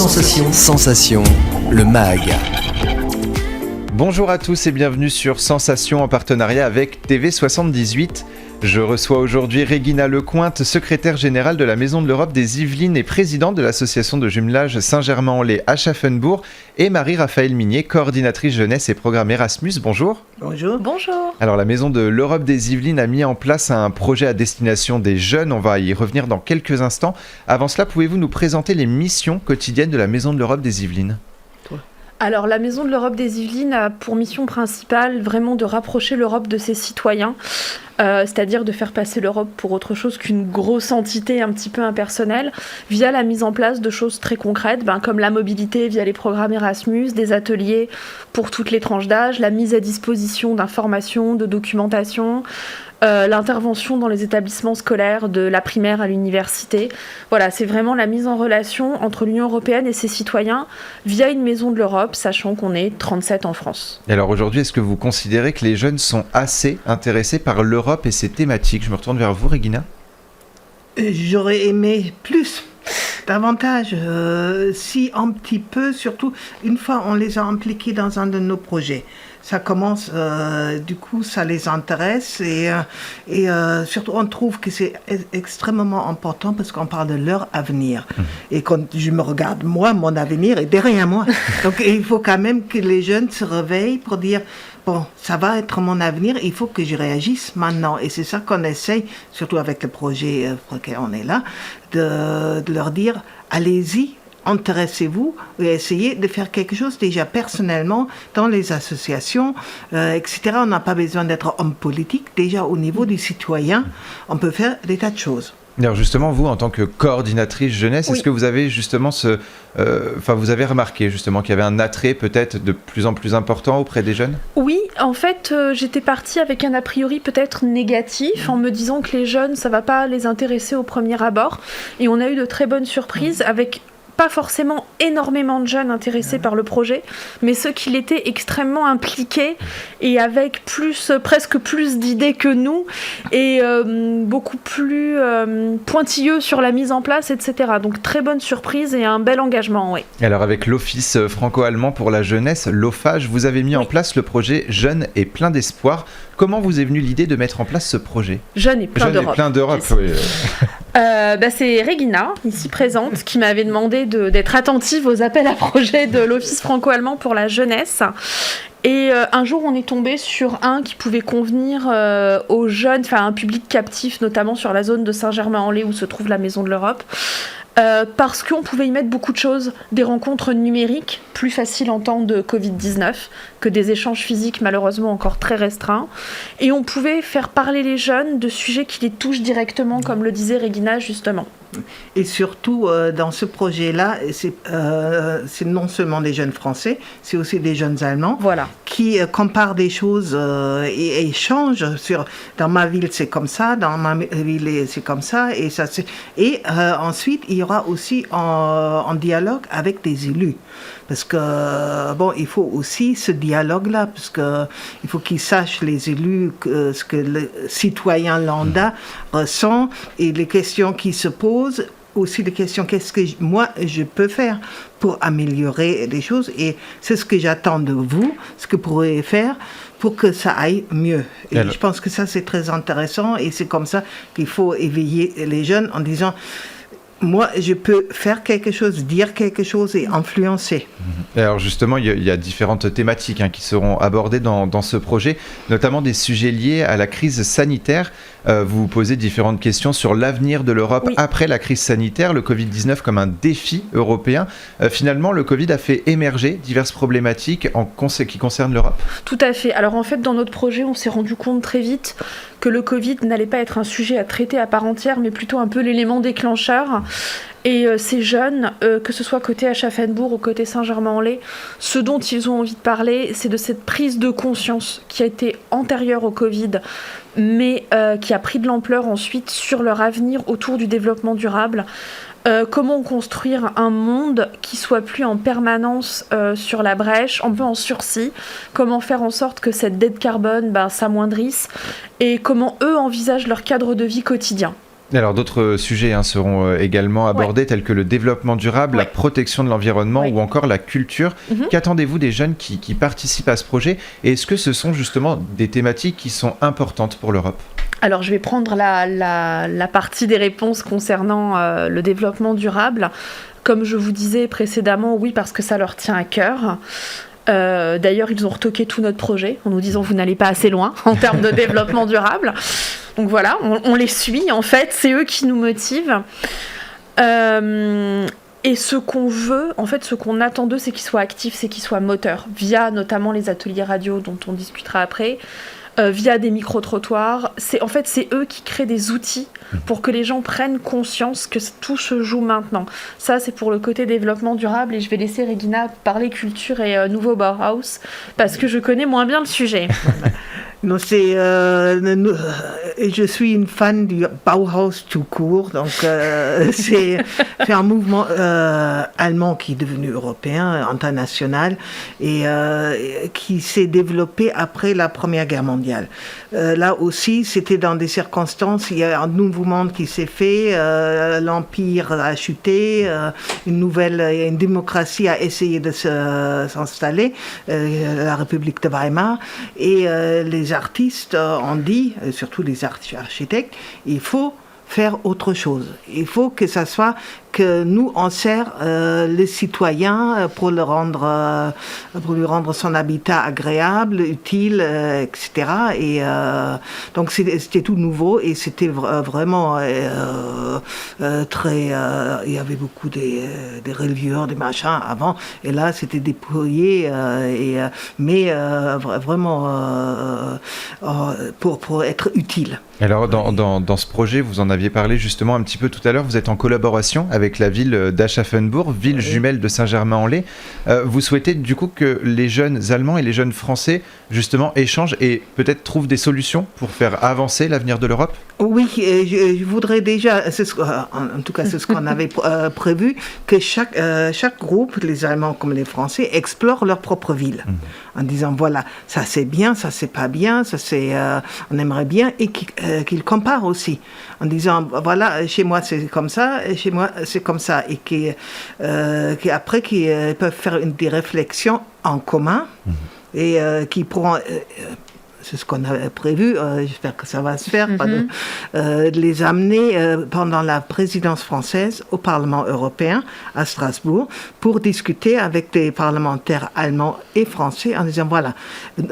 Sensation, le MAG. Bonjour à tous et bienvenue sur Sensation en partenariat avec TV78. Je reçois aujourd'hui Régina Lecointe, secrétaire générale de la Maison de l'Europe des Yvelines et présidente de l'association de jumelage Saint-Germain-en-Laye à Schaffenbourg, et Marie-Raphaëlle Mignet, coordinatrice jeunesse et programme Erasmus. Bonjour. Bonjour. Bonjour. Alors la Maison de l'Europe des Yvelines a mis en place un projet à destination des jeunes, on va y revenir dans quelques instants. Avant cela, pouvez-vous nous présenter les missions quotidiennes de la Maison de l'Europe des Yvelines ? Alors, la Maison de l'Europe des Yvelines a pour mission principale vraiment de rapprocher l'Europe de ses citoyens, c'est-à-dire de faire passer l'Europe pour autre chose qu'une grosse entité un petit peu impersonnelle, via la mise en place de choses très concrètes, comme la mobilité via les programmes Erasmus, des ateliers pour toutes les tranches d'âge, la mise à disposition d'informations, de documentation, l'intervention dans les établissements scolaires de la primaire à l'université. Voilà, c'est vraiment la mise en relation entre l'Union européenne et ses citoyens via une maison de l'Europe, sachant qu'on est 37 en France. Et alors aujourd'hui, est-ce que vous considérez que les jeunes sont assez intéressés par l'Europe et ses thématiques ? Je me retourne vers vous, Régina. J'aurais aimé plus, davantage, si un petit peu, surtout une fois on les a impliqués dans un de nos projets. Ça commence, du coup, ça les intéresse et surtout on trouve que c'est extrêmement important parce qu'on parle de leur avenir. Et quand je me regarde, moi, mon avenir est derrière moi. Donc il faut quand même que les jeunes se réveillent pour dire, bon, ça va être mon avenir, il faut que je réagisse maintenant. Et c'est ça qu'on essaye, surtout avec le projet pour lequel on est là, de leur dire, allez-y, intéressez-vous et essayez de faire quelque chose déjà personnellement dans les associations, etc. On n'a pas besoin d'être homme politique. Déjà au niveau du citoyen, on peut faire des tas de choses. Alors justement, vous, en tant que coordinatrice jeunesse, Oui. Est-ce que vous avez justement vous avez remarqué justement qu'il y avait un attrait peut-être de plus en plus important auprès des jeunes ? Oui, en fait, j'étais partie avec un a priori peut-être négatif, en me disant que les jeunes, ça va pas les intéresser au premier abord. Et on a eu de très bonnes surprises avec pas forcément énormément de jeunes intéressés par le projet, mais ceux qui l'étaient extrêmement impliqués et avec presque plus d'idées que nous et beaucoup plus pointilleux sur la mise en place, etc. Donc très bonne surprise et un bel engagement, oui. Alors avec l'Office franco-allemand pour la jeunesse, l'OFAGE, vous avez mis en place le projet Jeunes et plein d'espoir. Comment vous est venue l'idée de mettre en place ce projet ? Jeunes et plein d'Europe. Jeunes et plein d'Europe, oui. C'est Régina, ici présente, qui m'avait demandé d'être attentive aux appels à projets de l'Office franco-allemand pour la jeunesse. Et un jour, on est tombé sur un qui pouvait convenir aux jeunes, enfin à un public captif, notamment sur la zone de Saint-Germain-en-Laye où se trouve la Maison de l'Europe. Parce qu'on pouvait y mettre beaucoup de choses, des rencontres numériques, plus faciles en temps de Covid-19, que des échanges physiques malheureusement encore très restreints. Et on pouvait faire parler les jeunes de sujets qui les touchent directement, comme le disait Régina justement. Et surtout, dans ce projet-là, c'est non seulement des jeunes français, c'est aussi des jeunes allemands qui comparent des choses et échangent sur dans ma ville c'est comme ça, dans ma ville c'est comme ça, et ensuite il y aura aussi un dialogue avec des élus. Parce que, il faut aussi ce dialogue-là, parce que il faut qu'ils sachent, les élus, ce que le citoyen lambda ressent et les questions qui se posent, aussi les questions, qu'est-ce que moi je peux faire pour améliorer les choses, et c'est ce que j'attends de vous, ce que vous pourrez faire pour que ça aille mieux. Et je pense que ça c'est très intéressant, et c'est comme ça qu'il faut éveiller les jeunes en disant, moi, je peux faire quelque chose, dire quelque chose et influencer. Alors justement, il y a différentes thématiques qui seront abordées dans ce projet, notamment des sujets liés à la crise sanitaire. Vous vous posez différentes questions sur l'avenir de l'Europe après la crise sanitaire, le Covid-19 comme un défi européen. Finalement, le Covid a fait émerger diverses problématiques qui concernent l'Europe. Tout à fait. Alors en fait, dans notre projet, on s'est rendu compte très vite que le Covid n'allait pas être un sujet à traiter à part entière, mais plutôt un peu l'élément déclencheur. Et ces jeunes, que ce soit côté Schaffenbourg ou côté Saint-Germain-en-Laye, ce dont ils ont envie de parler, c'est de cette prise de conscience qui a été antérieure au Covid, mais qui a pris de l'ampleur ensuite sur leur avenir autour du développement durable. Comment construire un monde qui soit plus en permanence sur la brèche, un peu en sursis, comment faire en sorte que cette dette carbone s'amoindrisse, et comment eux envisagent leur cadre de vie quotidien. Alors d'autres sujets seront également abordés, tels que le développement durable, la protection de l'environnement ou encore la culture. Qu'attendez-vous des jeunes qui participent à ce projet et est-ce que ce sont justement des thématiques qui sont importantes pour l'Europe ? Alors je vais prendre la partie des réponses concernant le développement durable. Comme je vous disais précédemment, oui, parce que ça leur tient à cœur. D'ailleurs, ils ont retoqué tout notre projet en nous disant vous n'allez pas assez loin en termes de développement durable. Donc voilà, on les suit en fait, c'est eux qui nous motivent. Et ce qu'on veut, en fait, ce qu'on attend d'eux, c'est qu'ils soient actifs, c'est qu'ils soient moteurs, via notamment les ateliers radio dont on discutera après. Via des micro-trottoirs. C'est eux qui créent des outils pour que les gens prennent conscience que tout se joue maintenant. Ça, c'est pour le côté développement durable et je vais laisser Regina parler culture et nouveau Bauhaus parce que je connais moins bien le sujet. Non, je suis une fan du Bauhaus tout court, donc c'est un mouvement allemand qui est devenu européen, international, et qui s'est développé après la Première Guerre mondiale. Là aussi, c'était dans des circonstances, il y a un nouveau monde qui s'est fait, l'Empire a chuté, une démocratie a essayé de s'installer, la République de Weimar, et les artistes ont dit, surtout les architectes, il faut faire autre chose. Il faut que ça soit que nous on sert les citoyens pour lui rendre son habitat agréable, utile, etc. Et donc c'était tout nouveau et c'était vraiment très. Il y avait beaucoup des relieurs, des machins avant, et là c'était déployé, mais vraiment pour être utile. Alors dans ce projet, vous en aviez parlé justement un petit peu tout à l'heure, vous êtes en collaboration avec la ville d'Aschaffenbourg, ville jumelle de Saint-Germain-en-Laye. Vous souhaitez du coup que les jeunes Allemands et les jeunes Français justement échangent et peut-être trouvent des solutions pour faire avancer l'avenir de l'Europe ? Oui, je voudrais déjà, en tout cas c'est ce qu'on avait prévu, que chaque groupe, les Allemands comme les Français, explorent leur propre ville. En disant voilà, ça c'est bien, ça c'est pas bien, ça c'est on aimerait bien, et qu'ils comparent aussi en disant voilà, chez moi c'est comme ça, et chez moi c'est comme ça, et qu'après qu'ils peuvent faire des réflexions en commun et qui pourront c'est ce qu'on avait prévu, j'espère que ça va se faire, de les amener pendant la présidence française au Parlement européen à Strasbourg pour discuter avec des parlementaires allemands et français en disant voilà,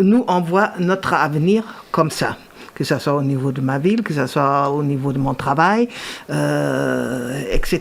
nous on voit notre avenir comme ça. Que ce soit au niveau de ma ville, que ce soit au niveau de mon travail, etc.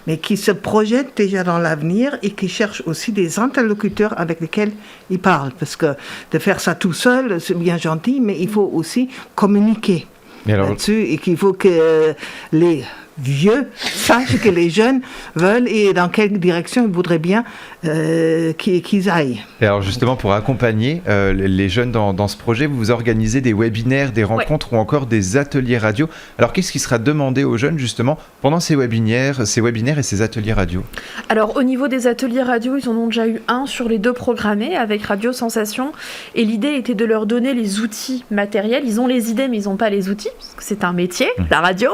Mais qui se projettent déjà dans l'avenir et qui cherchent aussi des interlocuteurs avec lesquels ils parlent. Parce que de faire ça tout seul, c'est bien gentil, mais il faut aussi communiquer là-dessus et qu'il faut que les vieux sachent que les jeunes veulent et dans quelle direction ils voudraient bien qu'ils aillent. Et alors justement, pour accompagner les jeunes dans ce projet, vous organisez des webinaires, des rencontres ou encore des ateliers radio. Alors qu'est-ce qui sera demandé aux jeunes justement pendant ces webinaires et ces ateliers radio ? Alors au niveau des ateliers radio, ils en ont déjà eu un sur les 2 programmés avec Radio Sensation et l'idée était de leur donner les outils matériels. Ils ont les idées mais ils n'ont pas les outils parce que c'est un métier, la radio.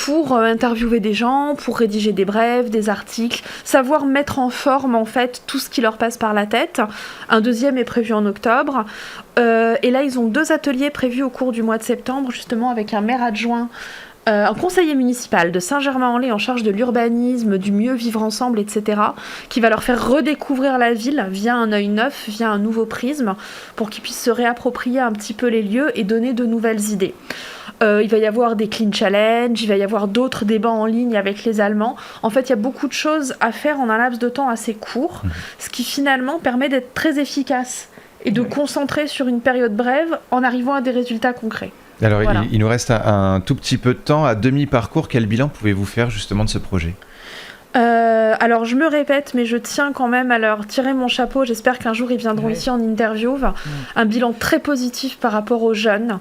Pour interviewer des gens, pour rédiger des brèves, des articles, savoir mettre en forme en fait tout ce qui leur passe par la tête. Un deuxième est prévu en octobre. Et là, ils ont 2 ateliers prévus au cours du mois de septembre, justement avec un maire adjoint, un conseiller municipal de Saint-Germain-en-Laye en charge de l'urbanisme, du mieux vivre ensemble, etc., qui va leur faire redécouvrir la ville via un œil neuf, via un nouveau prisme, pour qu'ils puissent se réapproprier un petit peu les lieux et donner de nouvelles idées. Il va y avoir des clean challenge, il va y avoir d'autres débats en ligne avec les Allemands. En fait, il y a beaucoup de choses à faire en un laps de temps assez court, ce qui finalement permet d'être très efficace et de concentrer sur une période brève en arrivant à des résultats concrets. Alors, voilà. Il nous reste un tout petit peu de temps. À demi-parcours, quel bilan pouvez-vous faire justement de ce projet ? Alors je me répète, mais je tiens quand même à leur tirer mon chapeau. J'espère qu'un jour ils viendront ici en interview. Un bilan très positif par rapport aux jeunes.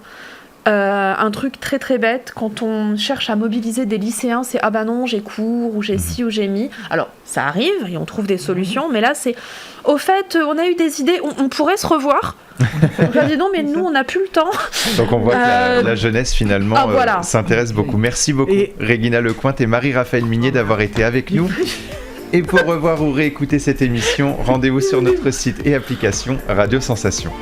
Un truc très très bête, quand on cherche à mobiliser des lycéens, c'est ah bah non, j'ai cours, ou j'ai ci, ou j'ai mi. Alors, ça arrive, et on trouve des solutions, mais là, c'est au fait, on a eu des idées, on pourrait se revoir. Donc, je dis non, mais nous, on n'a plus le temps. Donc, on voit que la jeunesse, finalement, s'intéresse beaucoup. Merci beaucoup, Régina Lecointe et Marie-Raphaël Minier, d'avoir été avec nous. Et pour revoir ou réécouter cette émission, rendez-vous sur notre site et application Radio Sensation.